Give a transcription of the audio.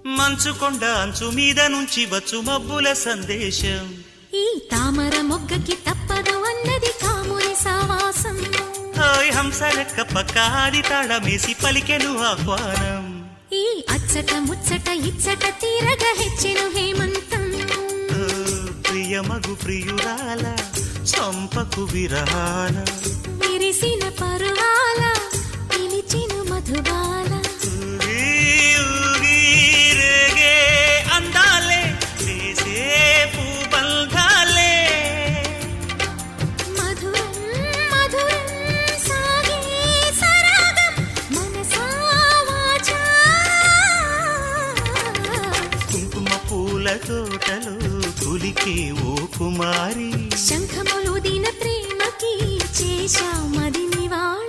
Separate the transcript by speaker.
Speaker 1: మంచుకొండ అంచు మీద నుంచి వచ్చు మబ్బుల సందేశం.
Speaker 2: ఈ తామర మొగ్గకి తప్పదు అన్నది కాముని సావాసం.
Speaker 1: హాయ్ హంసరెక్క పక్కాది తాళమేసి పలికెను ఆహ్వానం.
Speaker 2: ఈ అచ్చట ముచ్చట ఇచ్చట తీరగా హెచ్చెను హేమంతం.
Speaker 1: ప్రియమగు ప్రియురాల చంపకు విరహాల
Speaker 2: విరిసిన పరువాల పిలిచెను మధుబాల.
Speaker 1: రేగే అందాలే వేసే పూబంధాలే
Speaker 2: మధురం మధురం సాగే సరాగం మనసా వాచా.
Speaker 1: కుంకుమ పూల తోటలో కులికే ఓ కుమారి.
Speaker 2: శంఖములు దిన ప్రేమకి చేశా మదినివాడి.